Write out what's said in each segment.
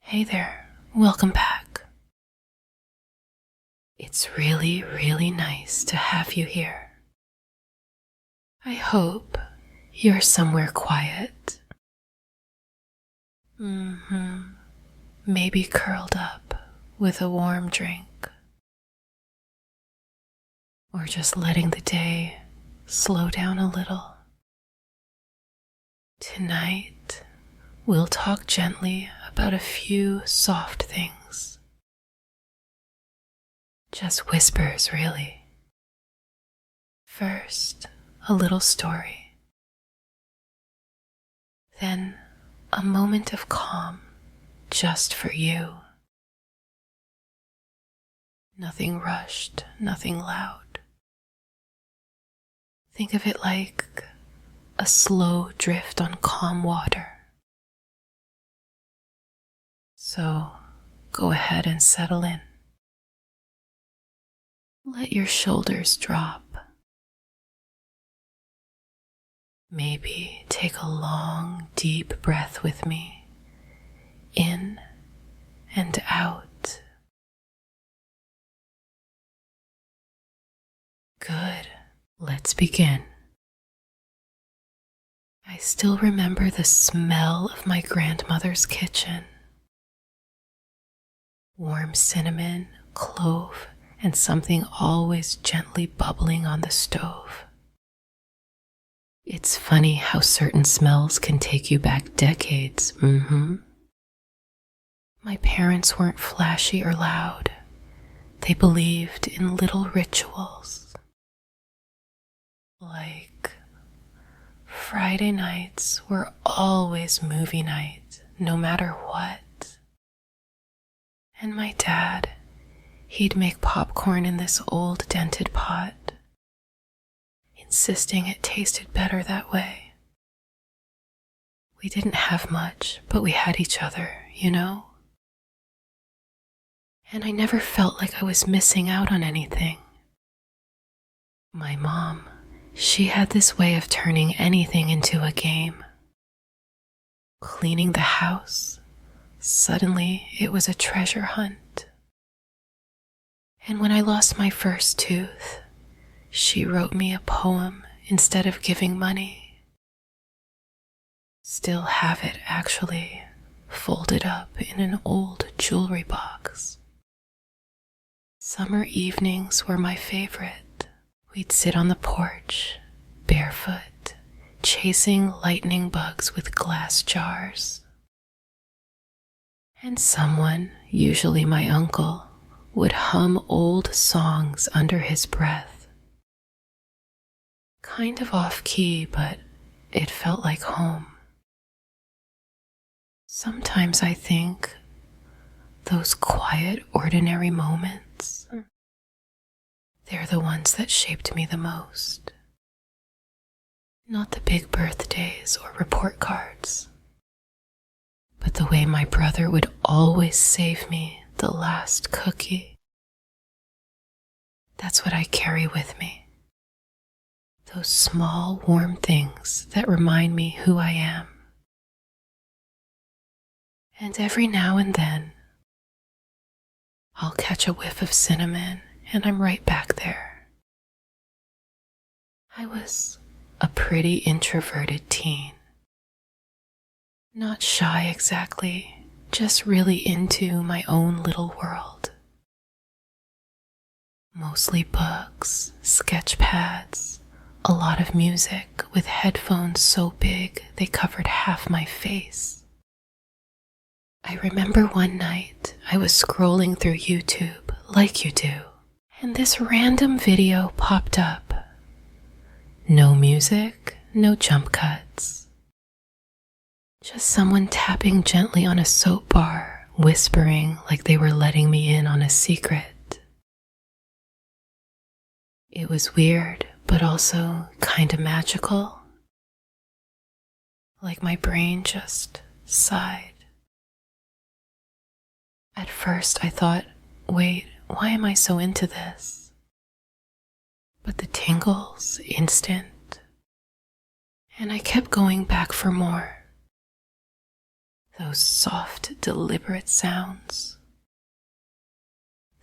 Hey there, welcome back. It's really, really nice to have you here. I hope you're somewhere quiet. Maybe curled up with a warm drink. Or just letting the day slow down a little. Tonight, we'll talk gently about a few soft things. Just whispers, really. First, a little story. Then, a moment of calm just for you. Nothing rushed, nothing loud. Think of it like a slow drift on calm water. So, go ahead and settle in. Let your shoulders drop. Maybe take a long, deep breath with me, in and out. Good. Let's begin. I still remember the smell of my grandmother's kitchen. Warm cinnamon, clove, and something always gently bubbling on the stove. It's funny how certain smells can take you back decades. My parents weren't flashy or loud. They believed in little rituals. Like Friday nights were always movie night, no matter what. And my dad, he'd make popcorn in this old dented pot, insisting it tasted better that way. We didn't have much, but we had each other, you know? And I never felt like I was missing out on anything. My mom, she had this way of turning anything into a game. Cleaning the house, suddenly it was a treasure hunt. And when I lost my first tooth, she wrote me a poem instead of giving money. Still have it, actually, folded up in an old jewelry box. Summer evenings were my favorite. We'd sit on the porch, barefoot, chasing lightning bugs with glass jars. And someone, usually my uncle, would hum old songs under his breath. Kind of off-key, but it felt like home. Sometimes I think those quiet, ordinary moments, they're the ones that shaped me the most. Not the big birthdays or report cards, but the way my brother would always save me the last cookie. That's what I carry with me. Those small, warm things that remind me who I am. And every now and then, I'll catch a whiff of cinnamon and I'm right back there. I was a pretty introverted teen. Not shy exactly, just really into my own little world. Mostly books, sketch pads, a lot of music with headphones so big they covered half my face. I remember one night I was scrolling through YouTube like you do, and this random video popped up. No music, no jump cuts. Just someone tapping gently on a soap bar, whispering like they were letting me in on a secret. It was weird, but also kinda magical. Like my brain just sighed. At first I thought, wait, why am I so into this? But the tingles, instant. And I kept going back for more. Those soft, deliberate sounds.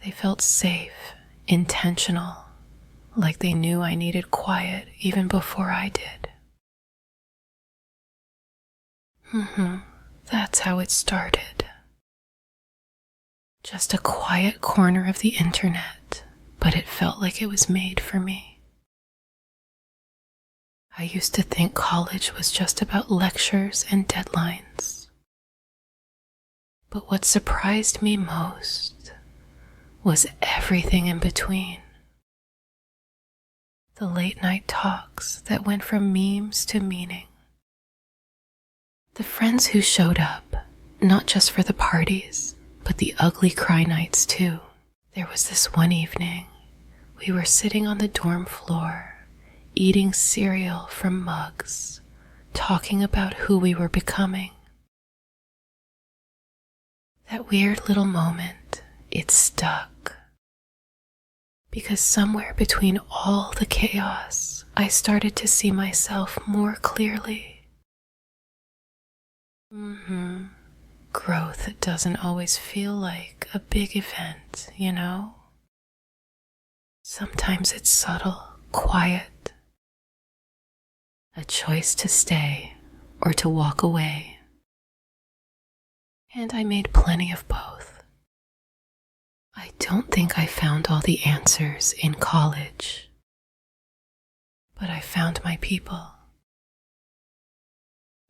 They felt safe, intentional, like they knew I needed quiet even before I did. That's how it started. Just a quiet corner of the internet, but it felt like it was made for me. I used to think college was just about lectures and deadlines. But what surprised me most was everything in between. The late night talks that went from memes to meaning. The friends who showed up, not just for the parties, but the ugly cry nights too. There was this one evening, we were sitting on the dorm floor, eating cereal from mugs, talking about who we were becoming. That weird little moment, it stuck. Because somewhere between all the chaos, I started to see myself more clearly. Growth doesn't always feel like a big event, you know? Sometimes it's subtle, quiet. A choice to stay or to walk away. And I made plenty of both. I don't think I found all the answers in college, but I found my people.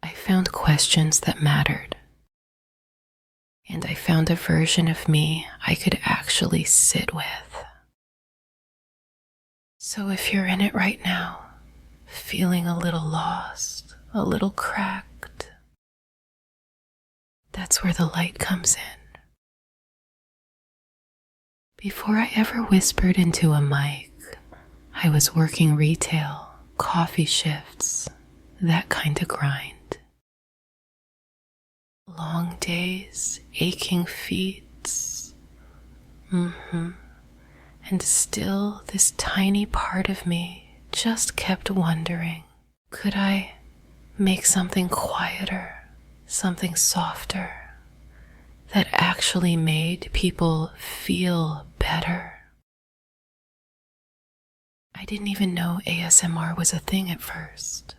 I found questions that mattered, and I found a version of me I could actually sit with. So if you're in it right now, feeling a little lost, a little cracked, that's where the light comes in. Before I ever whispered into a mic, I was working retail, coffee shifts, that kind of grind. Long days, aching feet, and still this tiny part of me just kept wondering, could I make something quieter, something softer, that actually made people feel better? I didn't even know ASMR was a thing at first.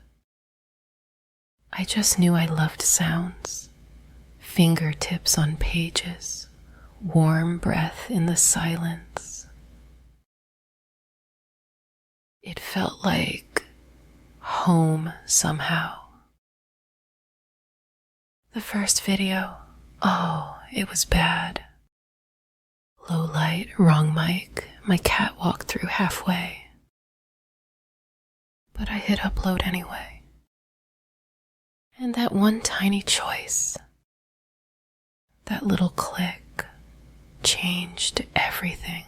I just knew I loved sounds. Fingertips on pages, warm breath in the silence. It felt like home somehow. The first video, it was bad. Low light, wrong mic, my cat walked through halfway. But I hit upload anyway. And that one tiny choice, that little click, changed everything.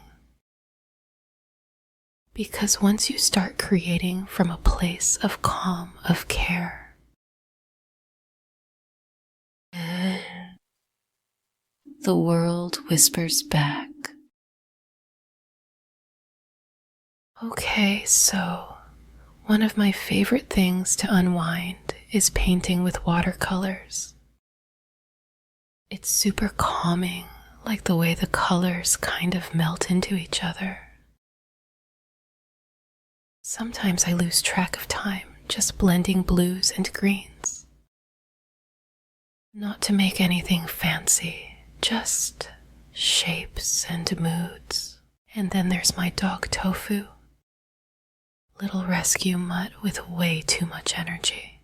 Because once you start creating from a place of calm, of care, the world whispers back. Okay, so one of my favorite things to unwind is painting with watercolors. It's super calming, like the way the colors kind of melt into each other. Sometimes I lose track of time, just blending blues and greens. Not to make anything fancy, just shapes and moods. And then there's my dog Tofu, little rescue mutt with way too much energy.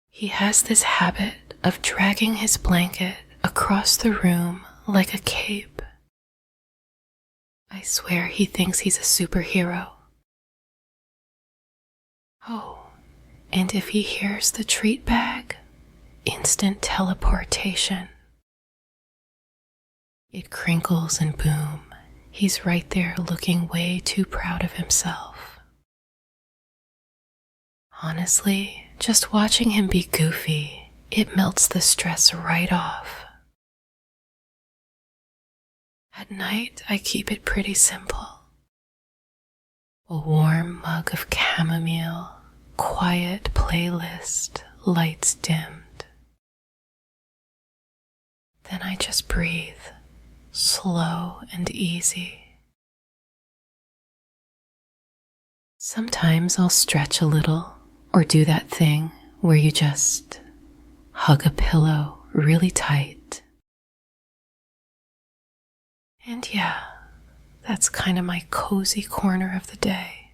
He has this habit of dragging his blanket across the room like a cape. I swear he thinks he's a superhero. Oh, and if he hears the treat bag, instant teleportation. It crinkles and boom, he's right there looking way too proud of himself. Honestly, just watching him be goofy, it melts the stress right off. At night, I keep it pretty simple. A warm mug of chamomile, quiet playlist, lights dimmed. then I just breathe, slow and easy. Sometimes I'll stretch a little or do that thing where you just hug a pillow really tight. And yeah, that's kind of my cozy corner of the day.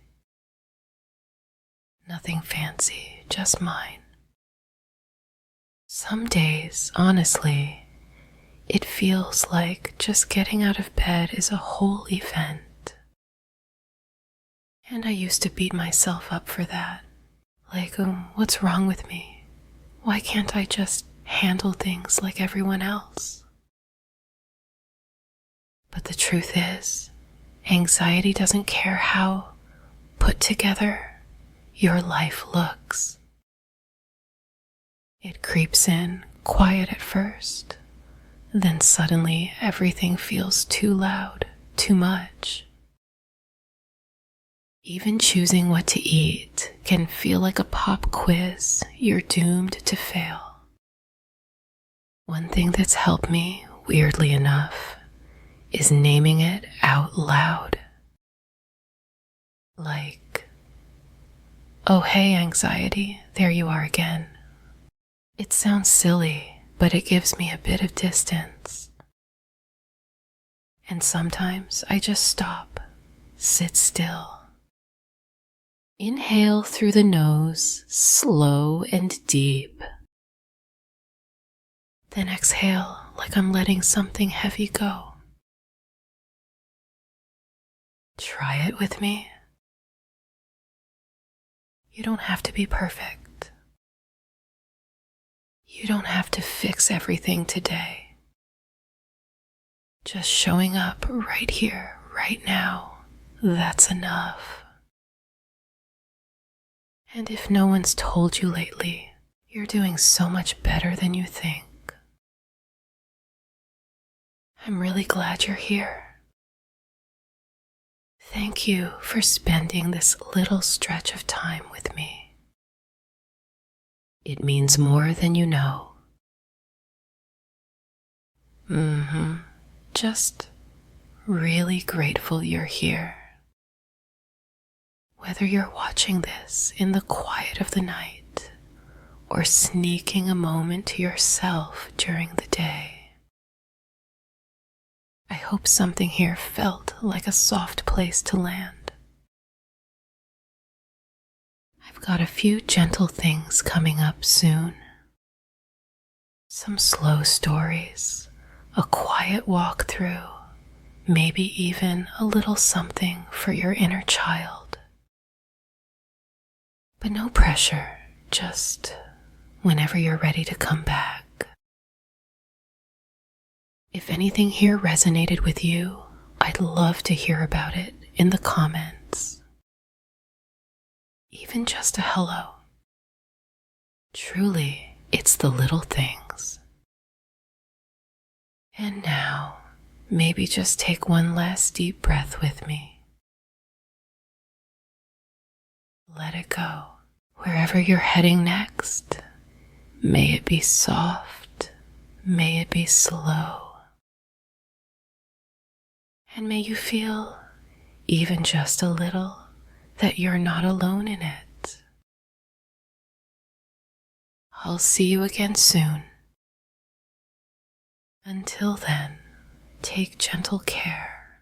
Nothing fancy, just mine. Some days, honestly, it feels like just getting out of bed is a whole event. And I used to beat myself up for that. Like, what's wrong with me? Why can't I just handle things like everyone else? But the truth is, anxiety doesn't care how put together your life looks. It creeps in quiet at first, then suddenly everything feels too loud, too much. Even choosing what to eat can feel like a pop quiz you're doomed to fail. One thing that's helped me, weirdly enough, is naming it out loud. Like, oh hey anxiety, there you are again. It sounds silly, but it gives me a bit of distance. And sometimes I just stop, sit still. Inhale through the nose, slow and deep. Then exhale like I'm letting something heavy go. Try it with me. You don't have to be perfect. You don't have to fix everything today. Just showing up right here, right now, that's enough. And if no one's told you lately, you're doing so much better than you think. I'm really glad you're here. Thank you for spending this little stretch of time with me. It means more than you know. Just really grateful you're here. Whether you're watching this in the quiet of the night or sneaking a moment to yourself during the day, I hope something here felt like a soft place to land. I've got a few gentle things coming up soon. Some slow stories, a quiet walkthrough, maybe even a little something for your inner child. But no pressure, just whenever you're ready to come back. If anything here resonated with you, I'd love to hear about it in the comments. Even just a hello. Truly, it's the little things. And now, maybe just take one last deep breath with me. Let it go. Wherever you're heading next, may it be soft, may it be slow. And may you feel, even just a little, that you're not alone in it. I'll see you again soon. Until then, take gentle care.